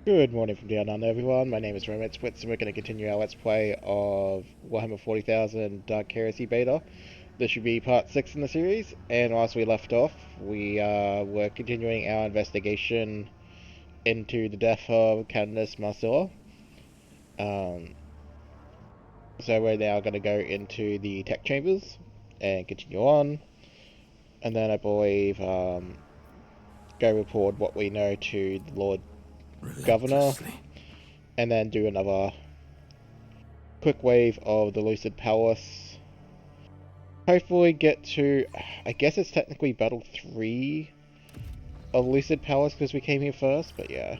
Good morning from down under, everyone. My name is Romance Wits, and we're going to continue our Let's Play of Warhammer 40,000 Dark Heresy Beta. This should be part 6 in the series, and whilst we left off, we were continuing our investigation into the death of Candace Marcilla. So we're now going to go into the tech chambers and continue on, and then I believe go report what we know to the Lord Governor, and then do another quick wave of the Lucid Palace. Hopefully get to, I guess it's technically Battle 3 of Lucid Palace because we came here first, but yeah.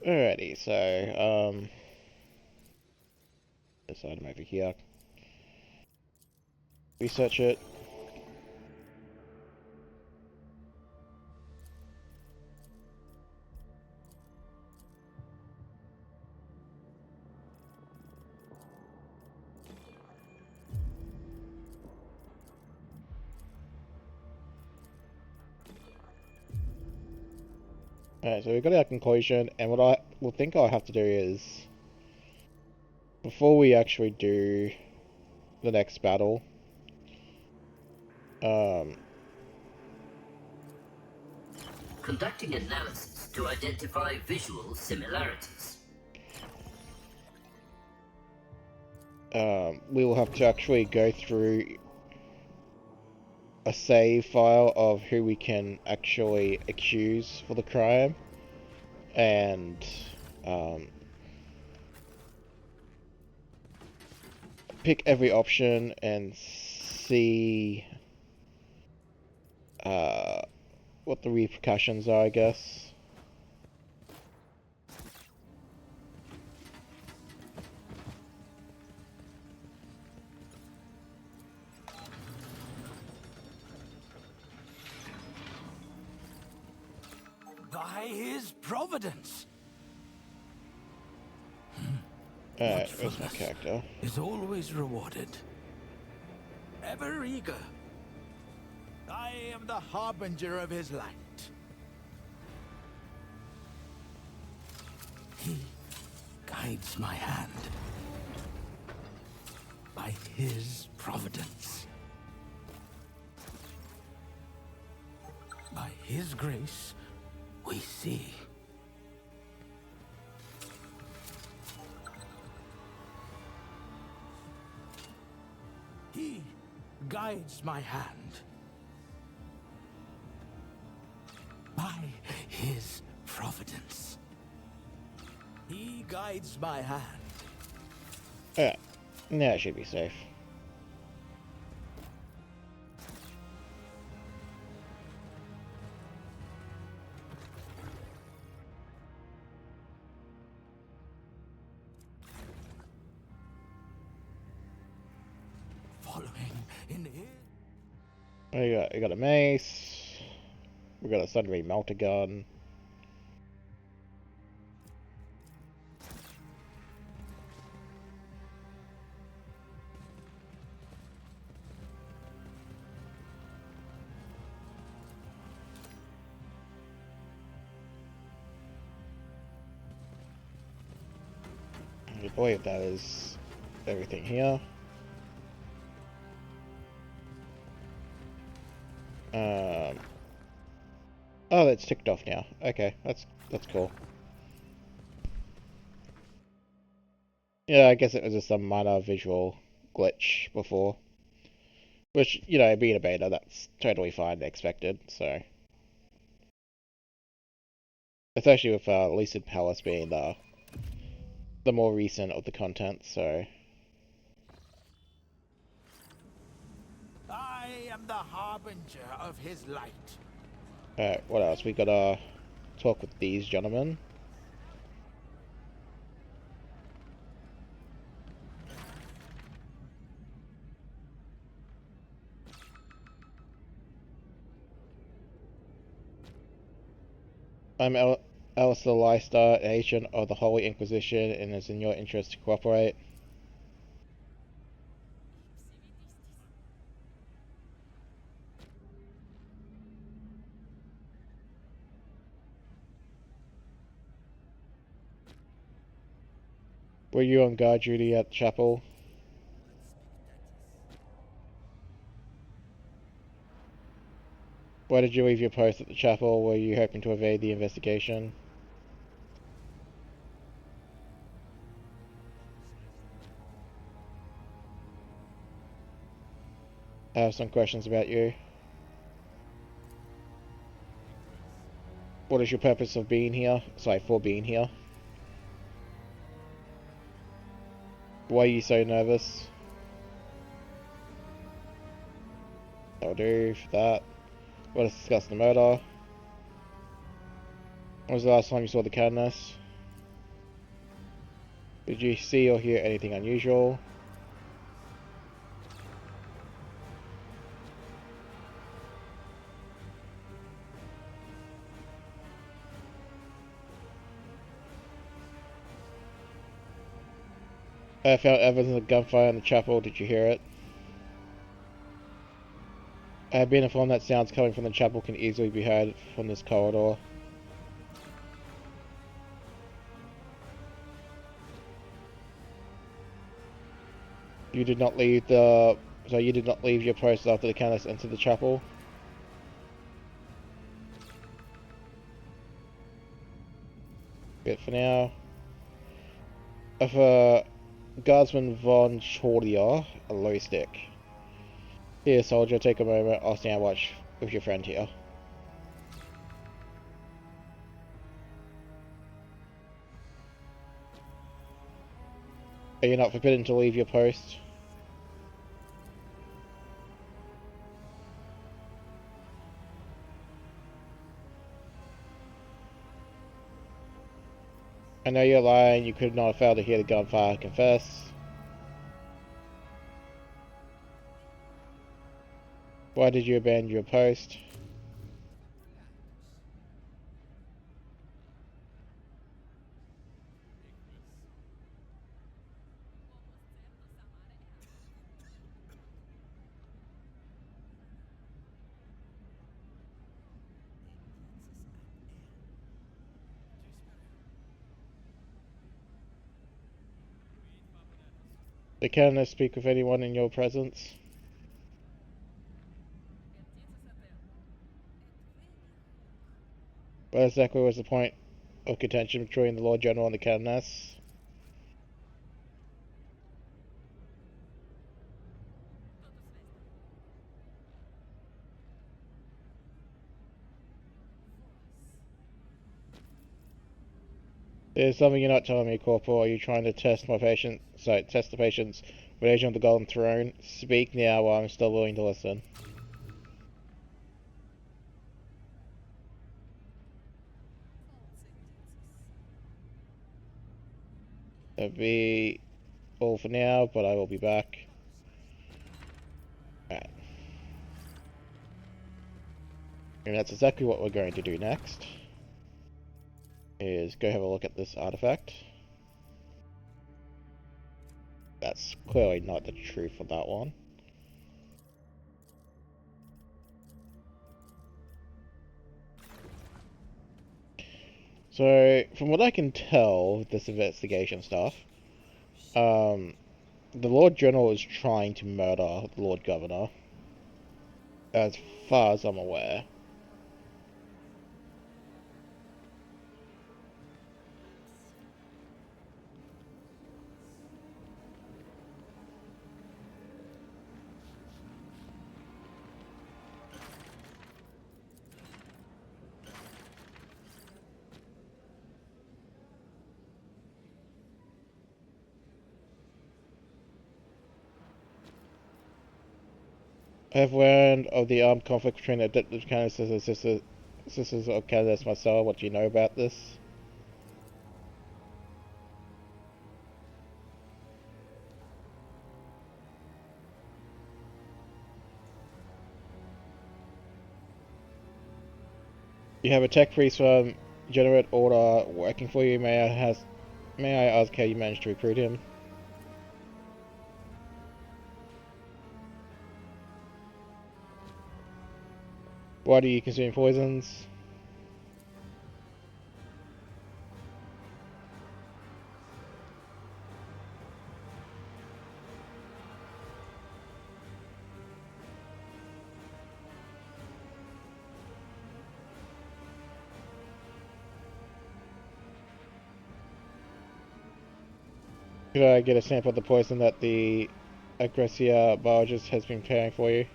Alrighty, so, this item over here. Research it. Alright, so we've got our conclusion, and what I will think I'll have to do is, before we actually do the next battle, conducting analysis to identify visual similarities. We will have to actually go through a save file of who we can actually accuse for the crime, and pick every option and see what the repercussions are, I guess. By his providence. Alright, where's my character? Is always rewarded. Ever eager. I am the harbinger of his light. He guides my hand. By his providence. By his grace, we see. He guides my hand. By his providence. He guides my hand. Alright, now it should be safe. Following in his... We got a mace. We got a sundry melter gun. I believe that is everything here. Oh, that's ticked off now. Okay, that's cool. Yeah, I guess it was just some minor visual glitch before. Which, you know, being a beta, that's totally fine and expected, so. Especially with Lucid Palace being the more recent of the content, so. I am the harbinger of his light. Alright, what else? We gotta talk with these gentlemen. I'm Alistair Leicester, agent of the Holy Inquisition, and it's in your interest to cooperate. Were you on guard duty at the chapel? Why did you leave your post at the chapel? Were you hoping to evade the investigation? I have some questions about you. What is your purpose of being here? Sorry, for being here? Why are you so nervous? That'll do for that. Let us discuss the murder. When was the last time you saw the Cadmus? Did you see or hear anything unusual? I found evidence of gunfire in the chapel. Did you hear it? I have been informed that sounds coming from the chapel can easily be heard from this corridor. You did not leave the... So you did not leave your post after the candidates entered the chapel? Good for now. Of Guardsman von Chordia, a low stick. Here, soldier, take a moment. I'll stand watch with your friend here. Are you not forbidden to leave your post? I know you're lying. You could not have failed to hear the gunfire. Confess. Why did you abandon your post? Can I speak with anyone in your presence? What exactly was the point of contention between the Lord General and the Canoness? There's something you're not telling me, Corporal. Are you trying to test my patience? Sorry, test the patience with Agent of the Golden Throne? Speak now while I'm still willing to listen. That'll be all for now, but I will be back. Alright. And that's exactly what we're going to do next. Is go have a look at this artifact. That's clearly not the truth on that one. So, from what I can tell, this investigation stuff, the Lord General is trying to murder the Lord Governor, as far as I'm aware. I have learned of the armed conflict between the adopted candidates and sisters of candidates myself. What do you know about this? You have a tech priest from Generate Order working for you. May I ask how you managed to recruit him? Why do you consume poisons? Could I get a sample of the poison that the Agressia biologist has been preparing for you?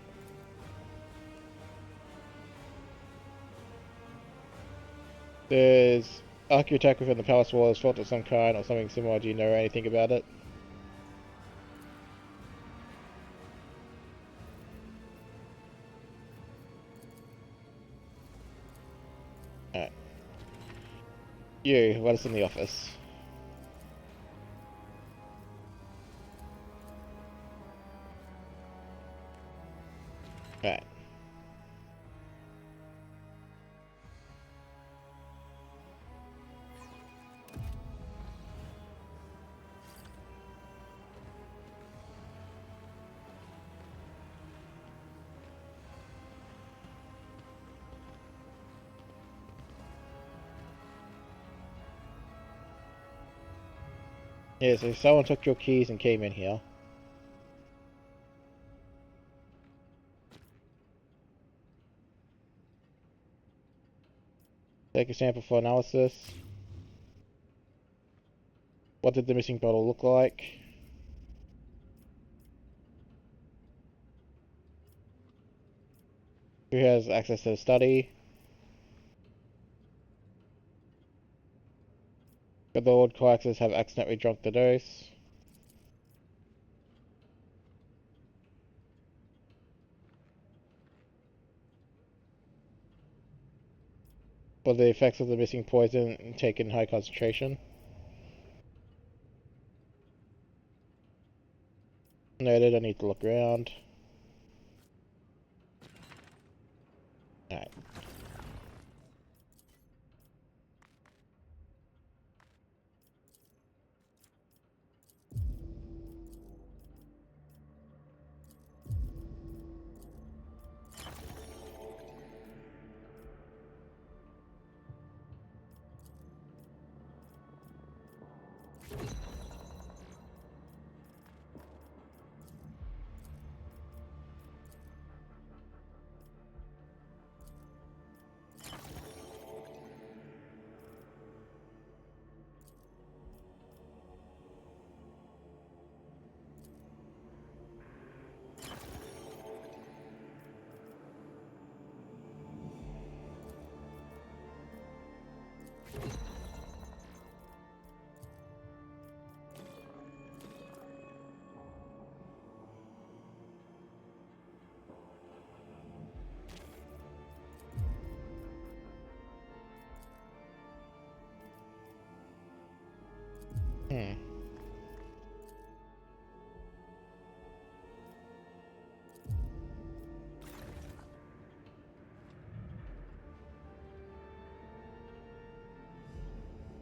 There's archaeotech within the palace walls, fault of some kind or something similar. Do you know anything about it? Alright. You, let us in the office. Alright. Yes, if someone took your keys and came in here. Take a sample for analysis. What did the missing bottle look like? Who has access to the study? Could the Lord Coaxes have accidentally drunk the dose? Were the effects of the missing poison taken in high concentration? Noted, I need to look around. Alright.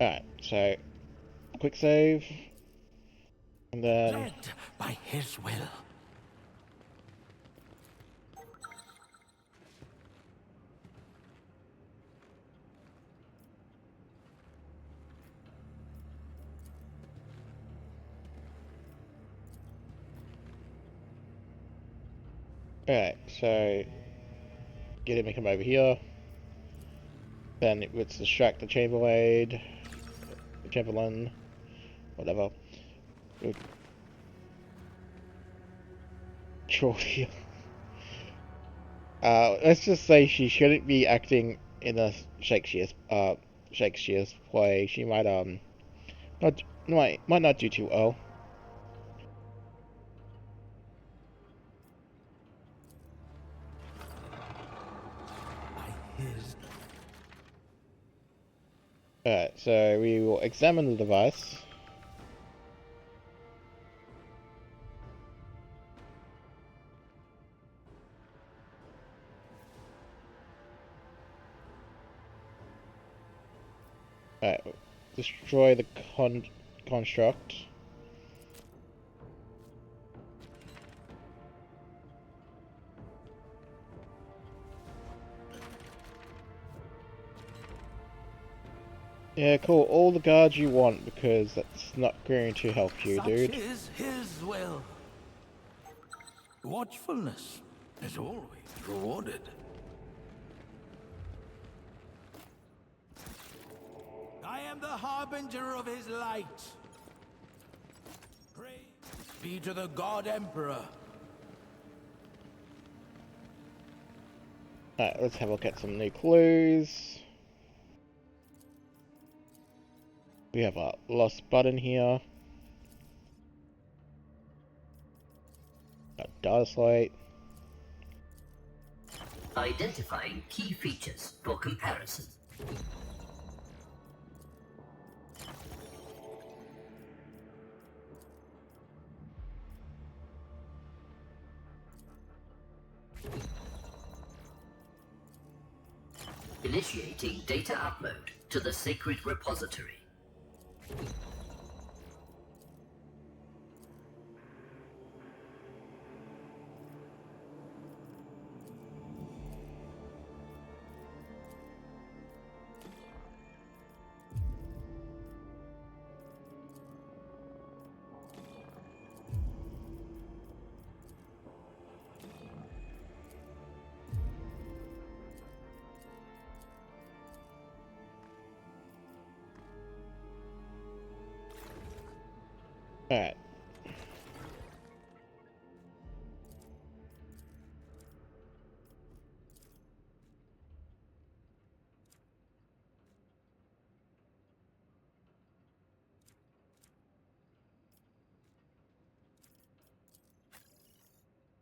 Alright, so quick save. And then Led by his will. alright, so get him to come over here. Then let's distract the Chamberlain, whatever. Troy. Let's just say she shouldn't be acting in a Shakespeare's play. She might might not do too well. Alright, so we will examine the device. Alright, destroy the construct. Yeah, call all the guards you want, because that's not going to help you, Such dude. is his will. Watchfulness is always rewarded. I am the harbinger of his light. Praise be to the God Emperor. Alright, let's have a look at some new clues. We have a lost button here. A data slate. Identifying key features for comparison. Initiating data upload to the sacred repository. Alright.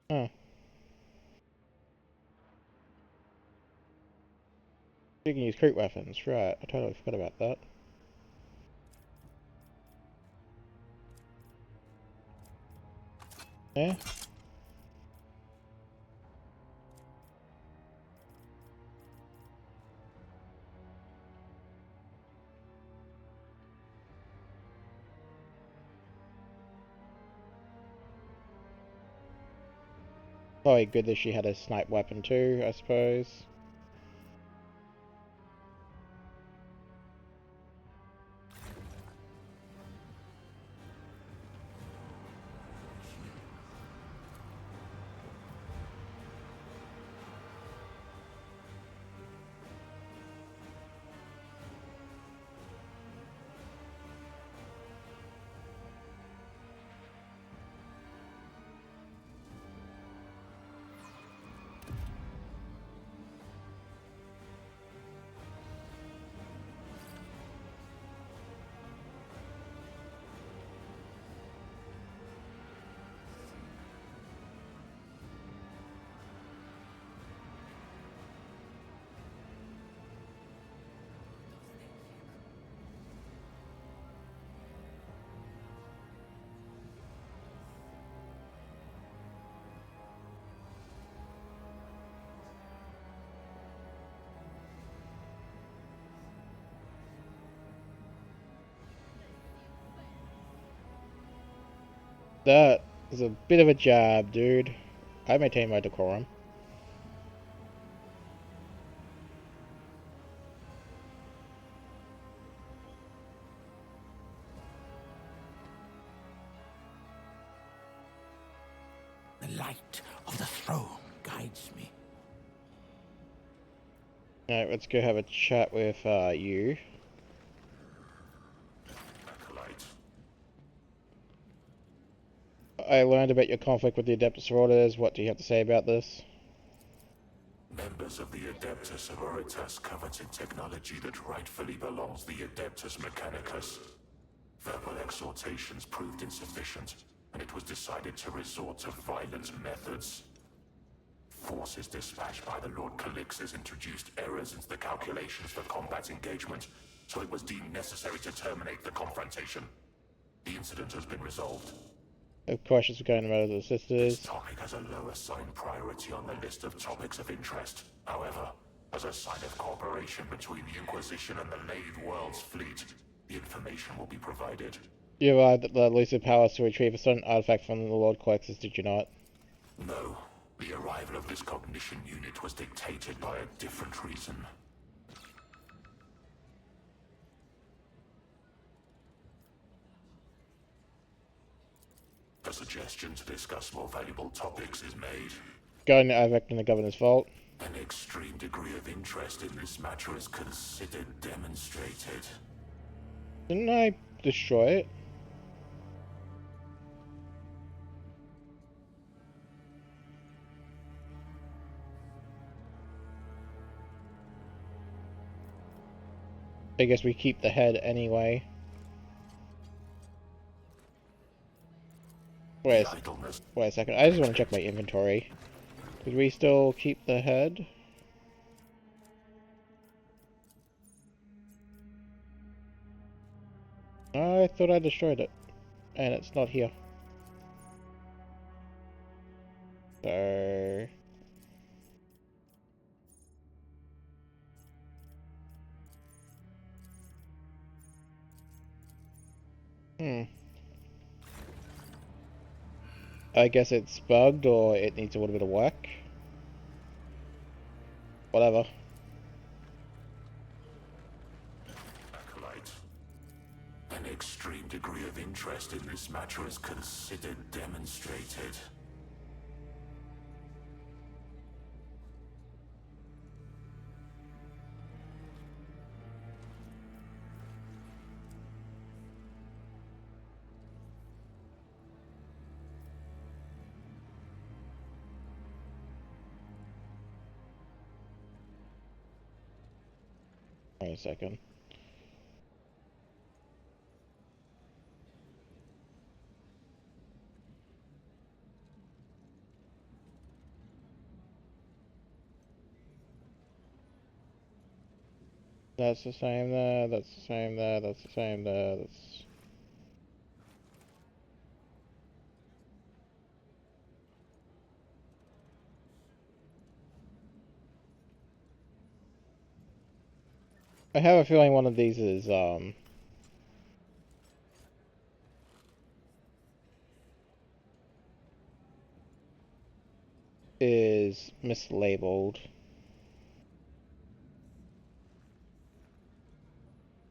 Huh. You can use creep weapons, right. I totally forgot about that. Yeah? Probably good that she had a snipe weapon too, I suppose. That is a bit of a jab, dude. I maintain my decorum. The light of the throne guides me. Alright, let's go have a chat with you. I learned about your conflict with the Adeptus Orders. What do you have to say about this? Members of the Adeptus Sororitas coveted technology that rightfully belongs to the Adeptus Mechanicus. Verbal exhortations proved insufficient, and it was decided to resort to violent methods. Forces dispatched by the Lord Calixes introduced errors into the calculations for combat engagement, so it was deemed necessary to terminate the confrontation. The incident has been resolved. Of course, it's regarding the murder of the This sisters. topic has a low assigned priority on the list of topics of interest. However, as a sign of cooperation between the Inquisition and the Lathe World's fleet, the information will be provided. You arrived at the elusive palace to retrieve a certain artifact from the Lord Collectors, did you not? No, the arrival of this cognition unit was dictated by a different reason. A suggestion to discuss more valuable topics is made. Regarding the artifact in the Governor's vault. An extreme degree of interest in this matter is considered demonstrated. Didn't I destroy it? I guess we keep the head anyway. Wait a second, I just want to check my inventory. Did we still keep the head? I thought I destroyed it. And it's not here. So... I guess it's bugged or it needs a little bit of work. Whatever. Acolyte. An extreme degree of interest in this matter is considered demonstrated. Wait a second. That's the same there, that's the same there, that's the same there, that's... I have a feeling one of these is mislabeled.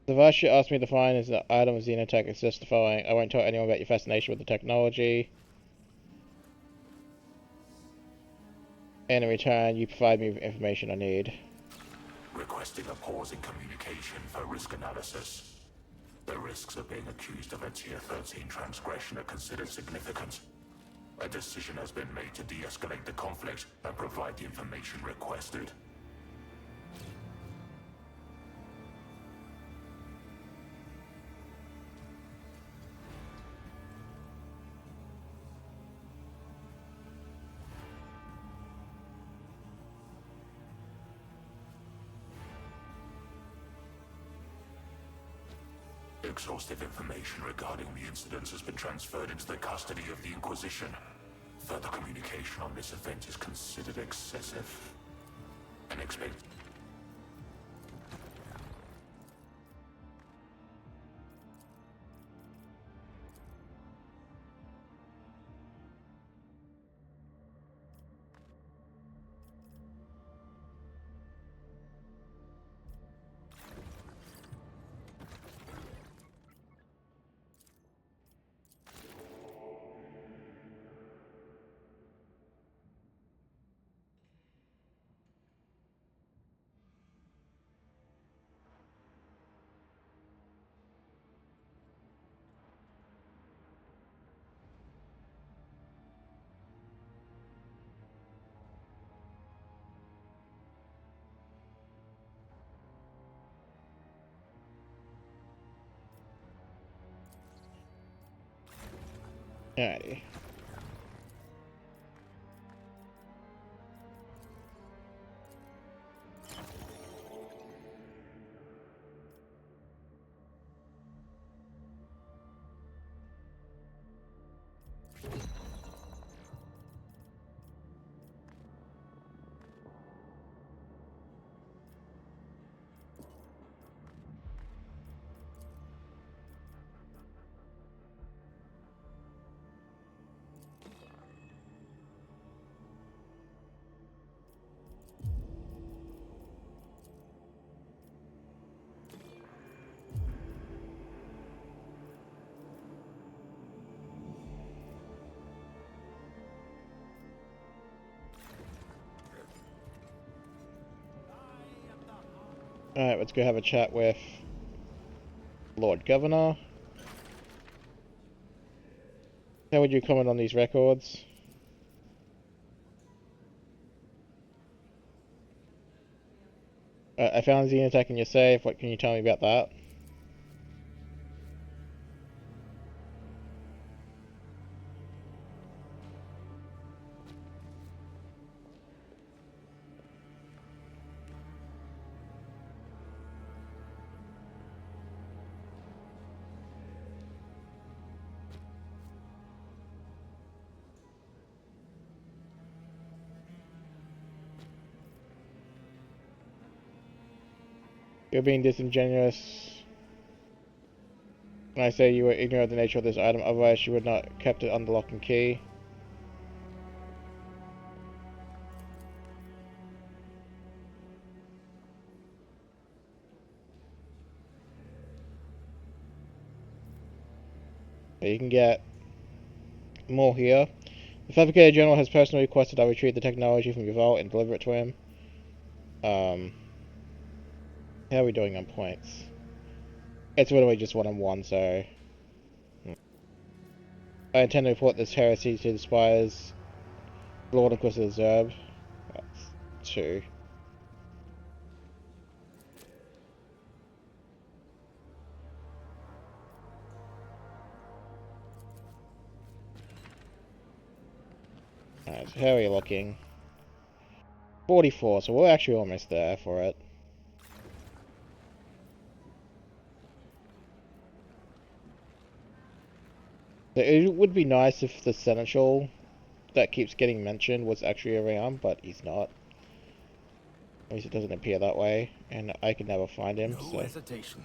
The device you asked me to find is the item of Xenotech. It's just the following. I won't tell anyone about your fascination with the technology. And in return, you provide me with information I need. Requesting a pause in communication for risk analysis. The risks of being accused of a Tier 13 transgression are considered significant. A decision has been made to de-escalate the conflict and provide the information requested. Exhaustive information regarding the incidents has been transferred into the custody of the Inquisition. Further communication on this event is considered excessive. Unexpected. Alrighty. Alright, let's go have a chat with Lord Governor. How would you comment on these records? I found Xenotech in your safe. What can you tell me about that? You're being disingenuous when I say you were ignorant of the nature of this item, otherwise you would not have kept it under lock and key. You can get more here. The Fabricator General has personally requested I retrieve the technology from your vault and deliver it to him. How are we doing on points? It's literally just 1-on-1, so... I intend to report this heresy to the Spires, Lord Inquisitor Zerb. That's 2. Alright, so how are we looking? 44, so we're actually almost there for it. So it would be nice if the Seneschal that keeps getting mentioned was actually around, but he's not. At least it doesn't appear that way, and I could never find him, No so... hesitation.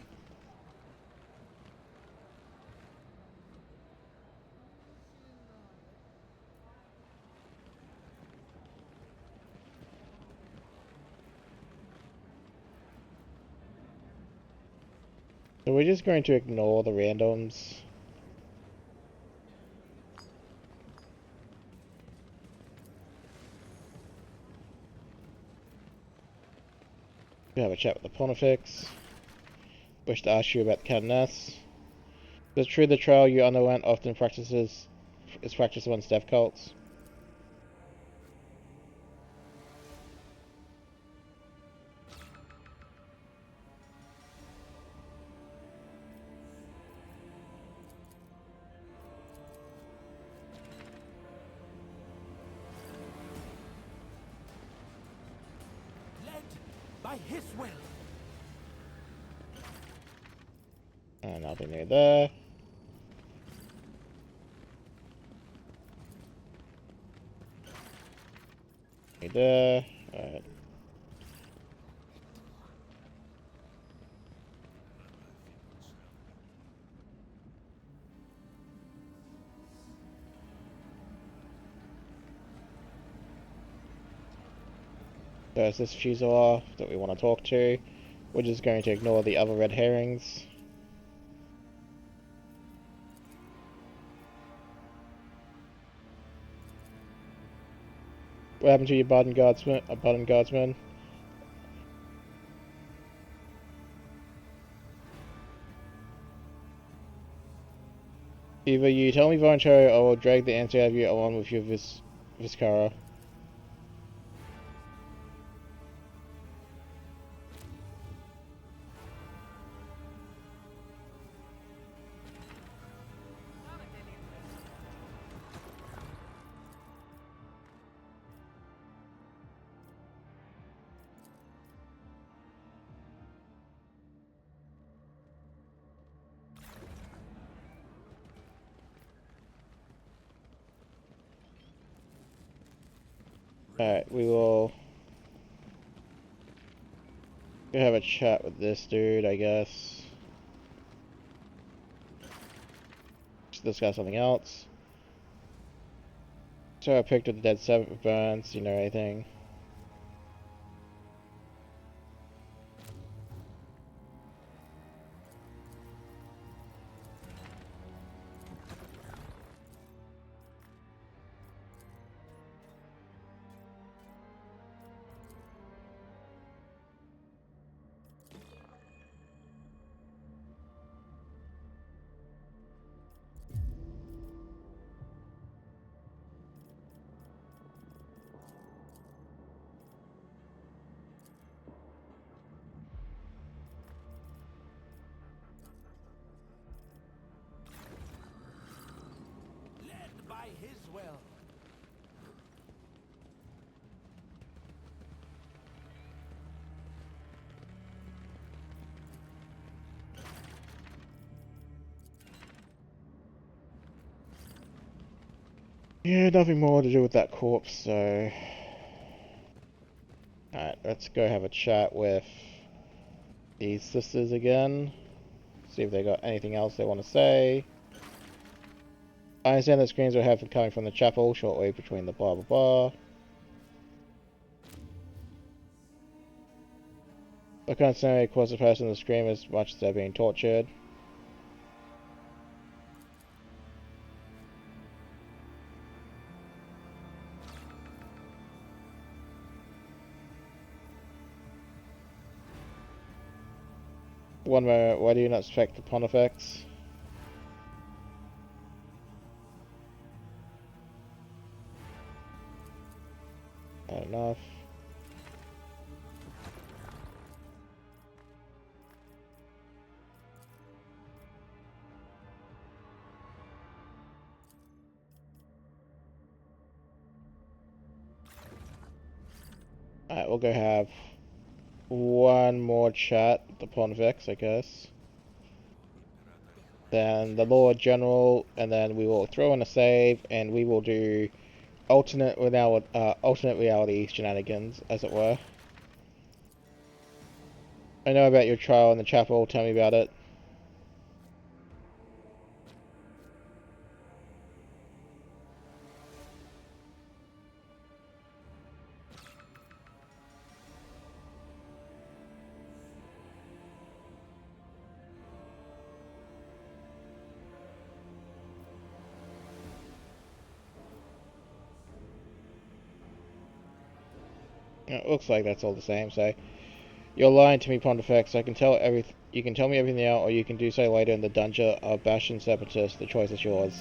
So we're just going to ignore the randoms. We have a chat with the Pontifex. Wish to ask you about the Canoness. Is it true the trial you underwent often is practiced amongst death cults? Led by his will. Nothing near there. Near there. Alright. There's this Fusilier that we want to talk to. We're just going to ignore the other red herrings. What happened to your Baden Guardsman? Either you tell me voluntarily or I will drag the answer out of you along with your Viscara. Alright, we will go have a chat with this dude, I guess. Just discuss something else. So I picked up the Dead Seventh Burns, you know anything. Yeah, nothing more to do with that corpse, so... Alright, let's go have a chat with these sisters again. See if they got anything else they want to say. I understand that screams will have coming from the chapel, shortly between the blah blah blah. I can't necessarily cause the person to scream as much as they're being tortured. One moment, why do you not suspect the Pontifex? Not enough. Alright, we'll go have one more chat with the Pontifex, I guess. Then the Lord General, and then we will throw in a save, and we will do alternate reality shenanigans, as it were. I know about your trial in the chapel, tell me about it. It looks like that's all the same, so... You're lying to me, Pontifex. I can tell you can tell me everything now, or you can do so later in the dungeon of Bastion Separatist. The choice is yours.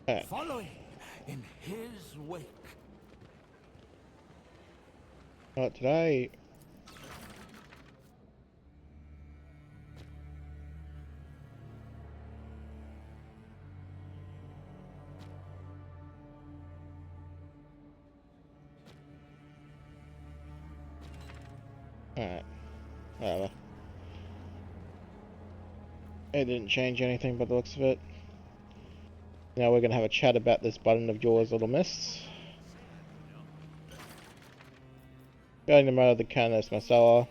Alright. Following in his wake. Not today. Alright. Whatever. It didn't change anything by the looks of it. Now we're gonna have a chat about this button of yours, little miss. Regarding the murder of the canonist Marcella.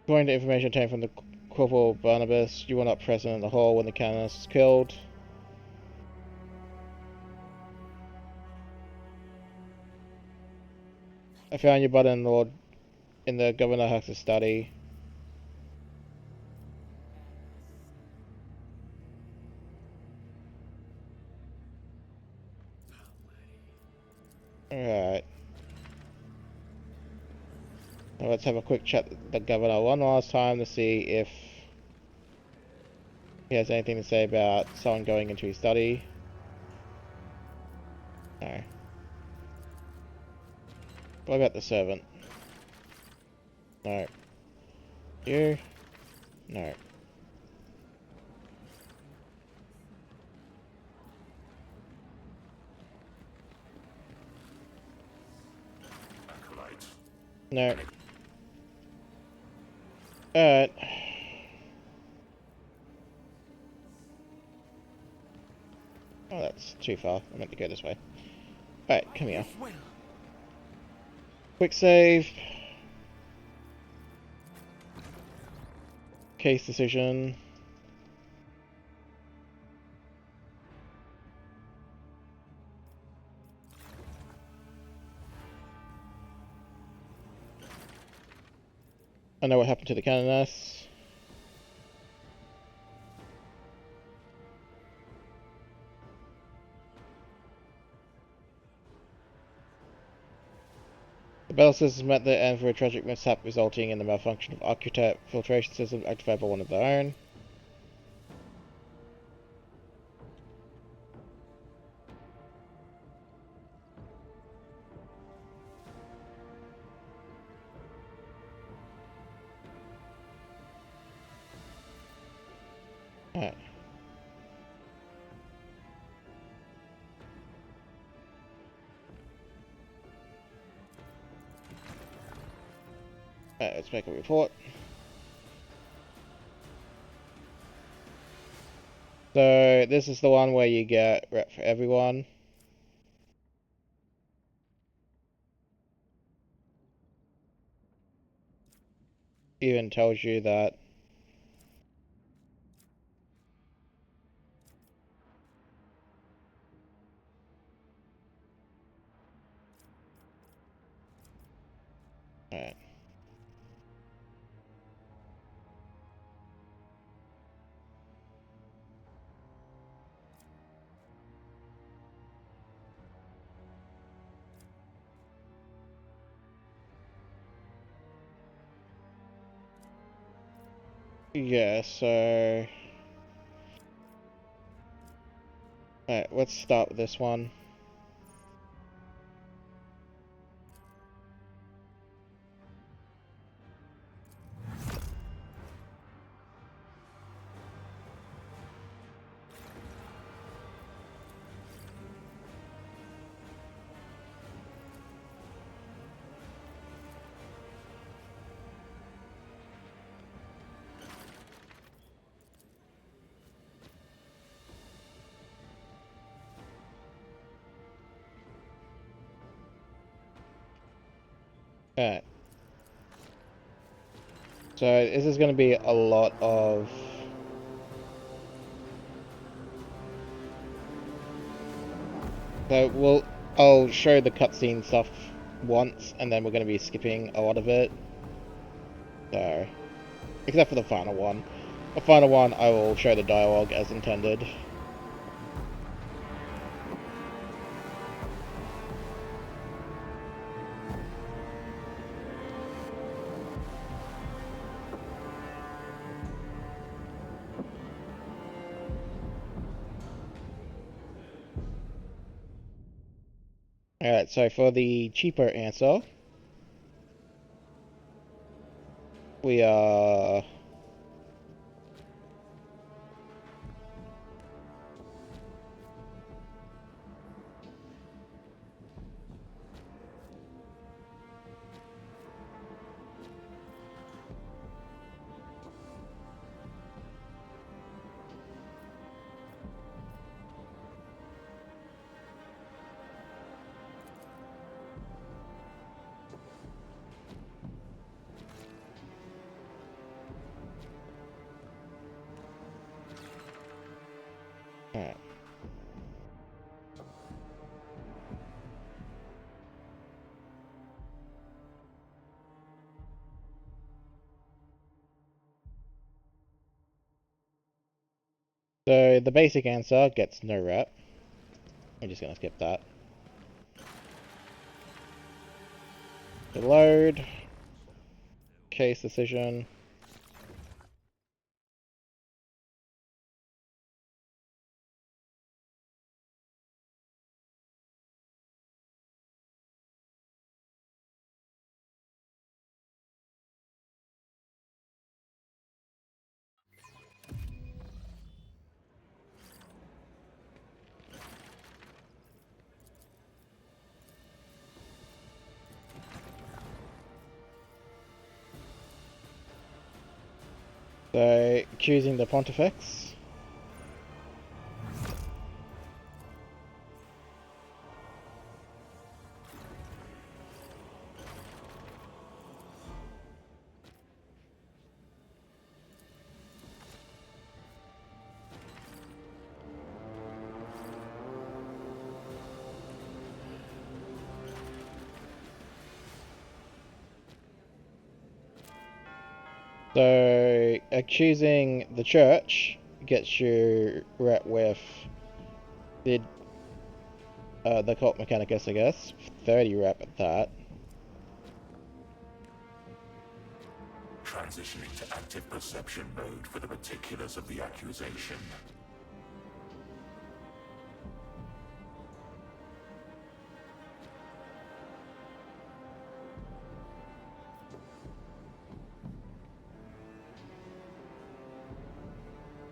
According to information obtained from the Corporal Barnabas, you were not present in the hall when the canonist was killed. I found your button in the Governor Hux's study. Alright. Now let's have a quick chat with the Governor one last time to see if he has anything to say about someone going into his study. No. What about the servant? No. You? No. Acolyte. No. Alright. Oh, that's too far. I meant to go this way. Alright, come here. Well, Quick save. Case decision. I know what happened to the Canoness. The battle system met the end for a tragic mishap resulting in the malfunction of Architect filtration system activated by one of their own. Alright. Alright, let's make a report. So, this is the one where you get rep for everyone. Even tells you that alright. Yeah, so alright, let's start with this one. Alright. So this is going to be a lot of I'll show the cutscene stuff once, and then we're going to be skipping a lot of it. So, except for the final one. The final one, I will show the dialogue as intended. Alright, so for the cheaper answer, we are... Alright. So the basic answer gets no rep. I'm just going to skip that. The load. Case decision. So, choosing the Pontifex. So, accusing the church gets you rep with the cult mechanicus, I guess. 30 rep at that. Transitioning to active perception mode for the particulars of the accusation.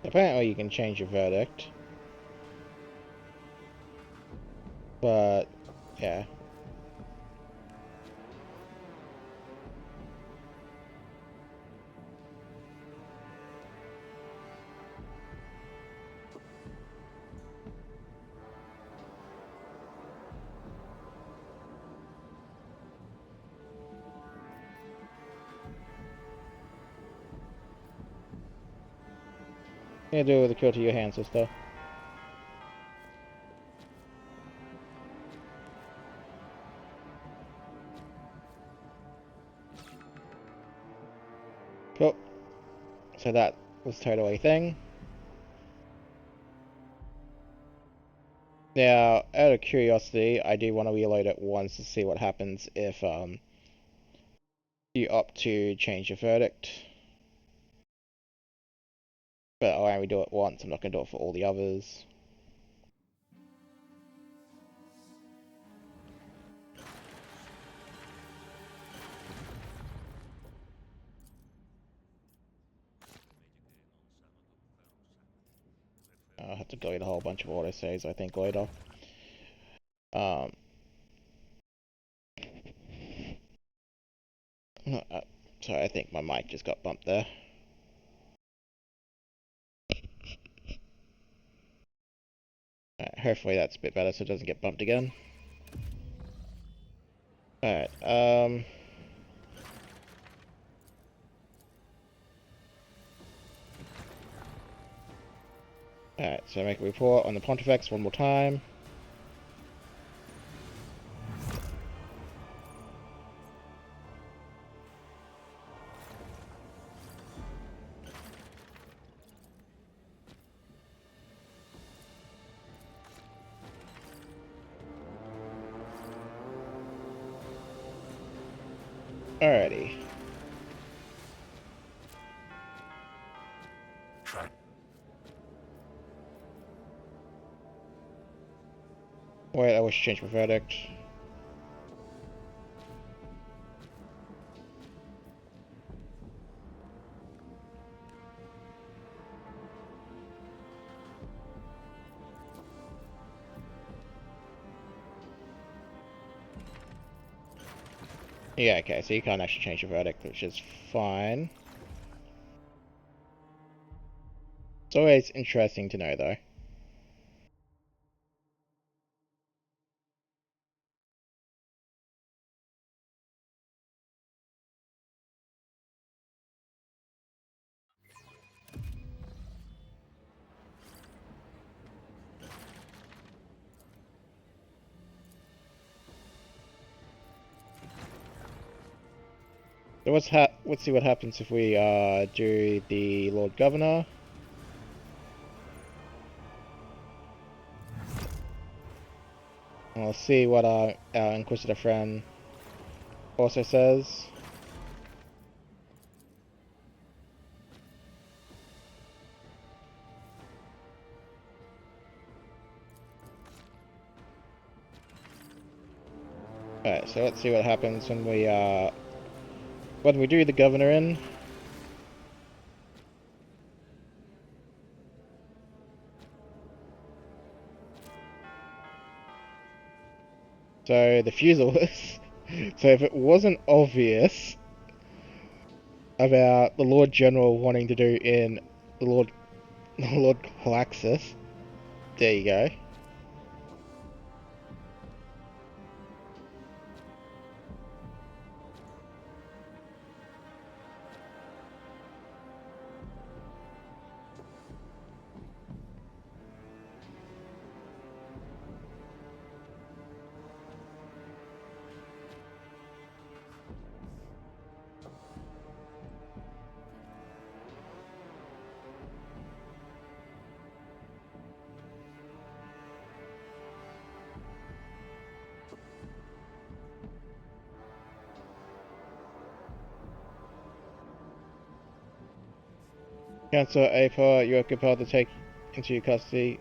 Apparently you can change your verdict. But, yeah. You do it with a kill to your hand, sister. Cool. So that was totally a thing. Now, out of curiosity, I do want to reload it once to see what happens if you opt to change your verdict. But I'll only do it once, I'm not going to do it for all the others. I'll have to delete a whole bunch of autosaves, I think, later. Sorry, I think my mic just got bumped there. Alright, hopefully that's a bit better so it doesn't get bumped again. Alright, Alright, so make a report on the Pontifex one more time. Alrighty. Wait, I wish to change my verdict. Yeah, okay, so you can't actually change your verdict, which is fine. It's always interesting to know, though. So let's see what happens if we do the Lord Governor. And we'll see what our Inquisitor friend also says. Alright, so let's see what happens when we do the Governor in. So the Fuselers. So if it wasn't obvious about the Lord General wanting to do in the Lord Galaxis, there you go. Councillor Aper, you are compelled to take into custody.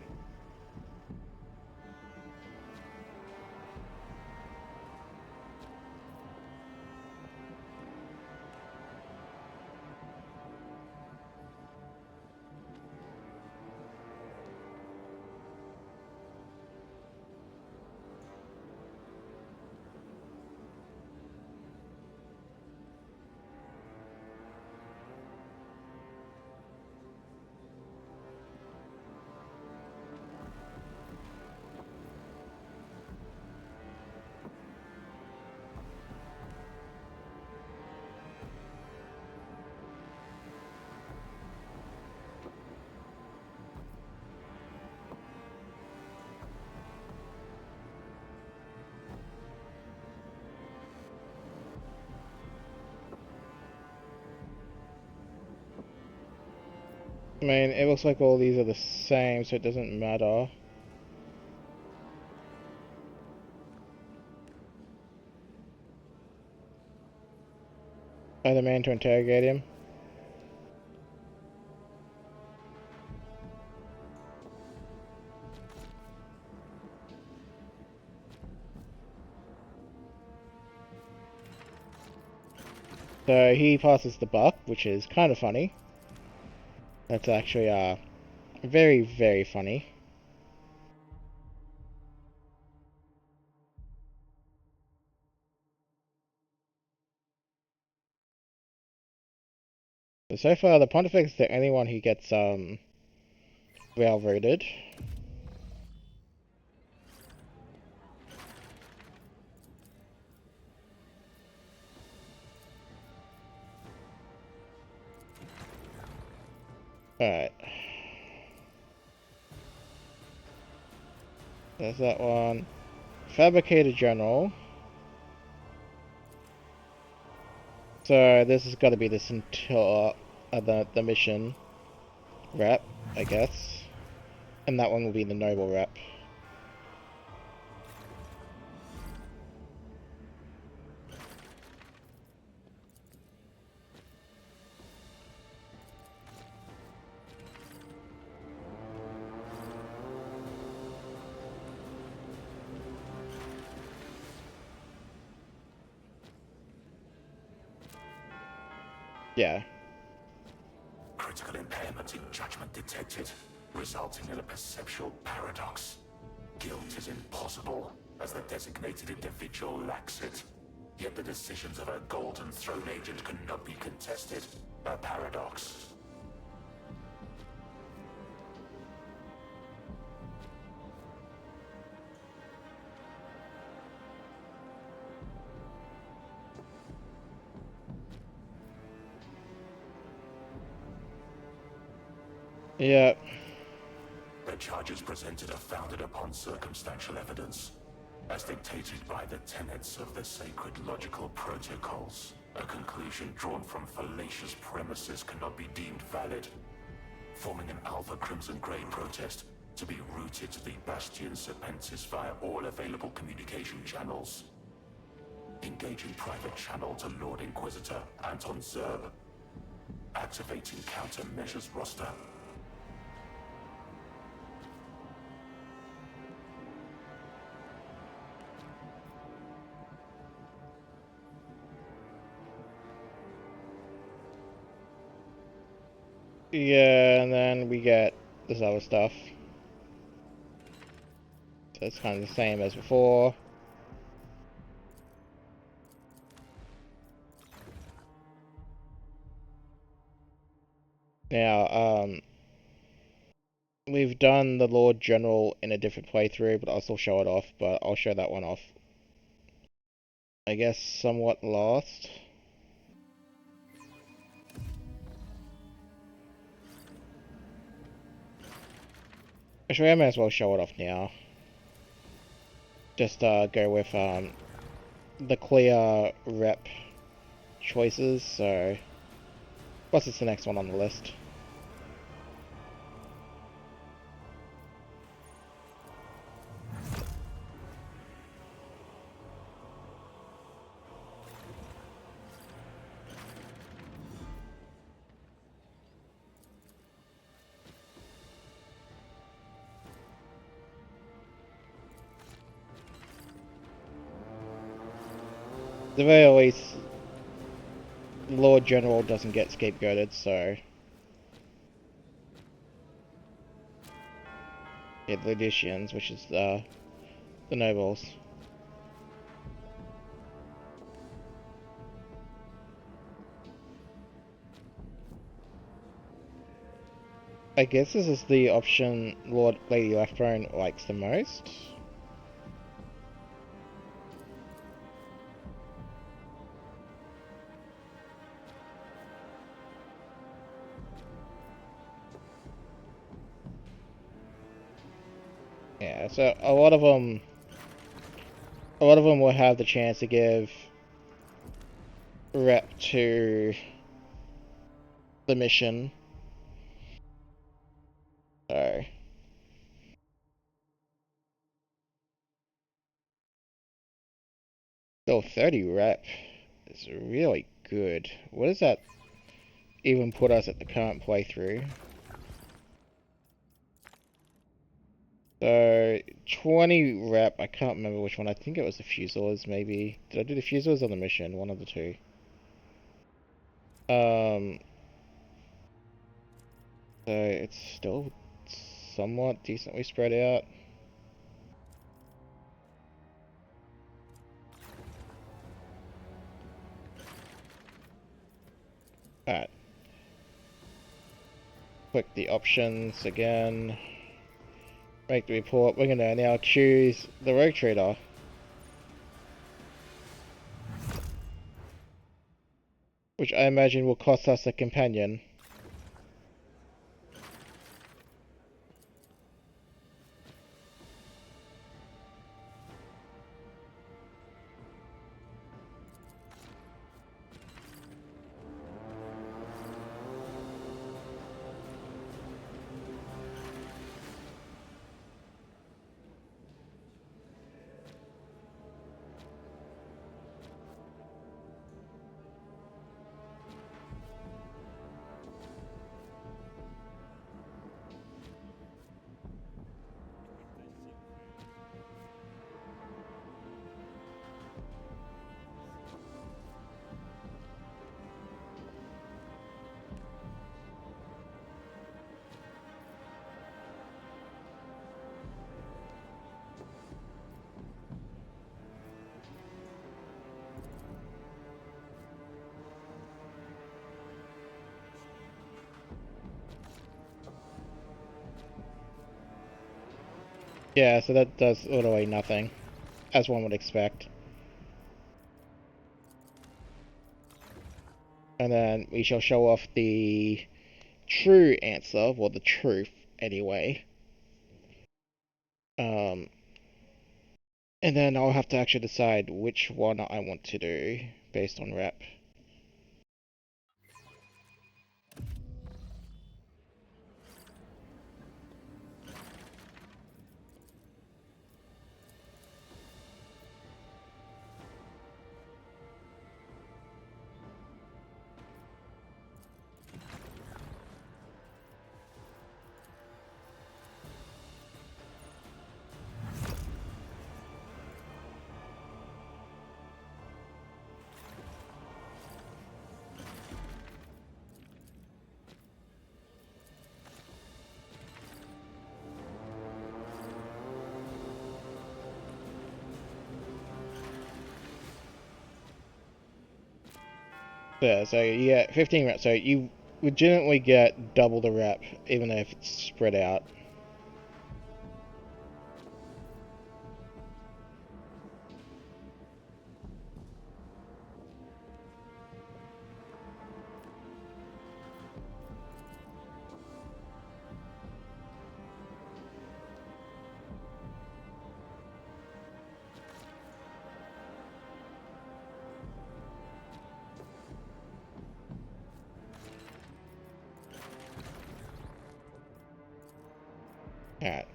I mean, it looks like all these are the same, so it doesn't matter. Other man to interrogate him. So he passes the buck, which is kind of funny. That's actually very, very funny. So far, the Pontifex is the only one who gets railroaded. Alright. There's that one. Fabricator General. So this has got to be the Centaur, the mission rep, I guess. And that one will be the Noble rep. Yeah. Critical impairment in judgment detected, resulting in a perceptual paradox. Guilt is impossible, as the designated individual lacks it. Yet the decisions of a Golden Throne agent cannot be contested. A paradox. Yeah. The charges presented are founded upon circumstantial evidence, as dictated by the tenets of the sacred logical protocols. A conclusion drawn from fallacious premises cannot be deemed valid, forming an Alpha Crimson Grey protest to be routed to the Bastion Serpentis via all available communication channels. Engaging private channel to Lord Inquisitor Anton Zerb. Activating countermeasures roster. Yeah, and then we get this other stuff. So it's kind of the same as before. Now, we've done the Lord General in a different playthrough, but I'll still show it off, but I'll show that one off. I guess somewhat lost. Actually, I may as well show it off now. Just go with the clear rep choices, so what's the next one on the list? the very least, the Lord General doesn't get scapegoated, so... Yeah, the Legitians, which is the nobles. I guess this is the option Lady Lathbone likes the most. Yeah, so a lot of them will have the chance to give rep to the mission. So still 30 rep is really good. What does that even put us at the current playthrough? So 20 rep, I can't remember which one. I think it was the Fusiliers, maybe. Did I do the Fusiliers on the mission? One of the two. So it's still somewhat decently spread out. Alright. Click the options again. Make the report. We're gonna now choose the Rogue Trader. Which I imagine will cost us a companion. Yeah, so that does literally nothing, as one would expect. And then we shall show off the true answer, well, the truth, anyway. And then I'll have to actually decide which one I want to do, based on rep. Yeah, so you get 15 reps, so you legitimately get double the rep, even if it's spread out. Alright.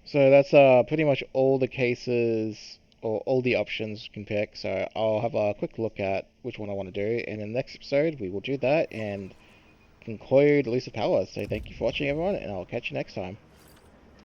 So that's pretty much all the cases or all the options you can pick. So I'll have a quick look at which one I want to do, and in the next episode we will do that and conclude Elusive Power. So thank you for watching, everyone, and I'll catch you next time.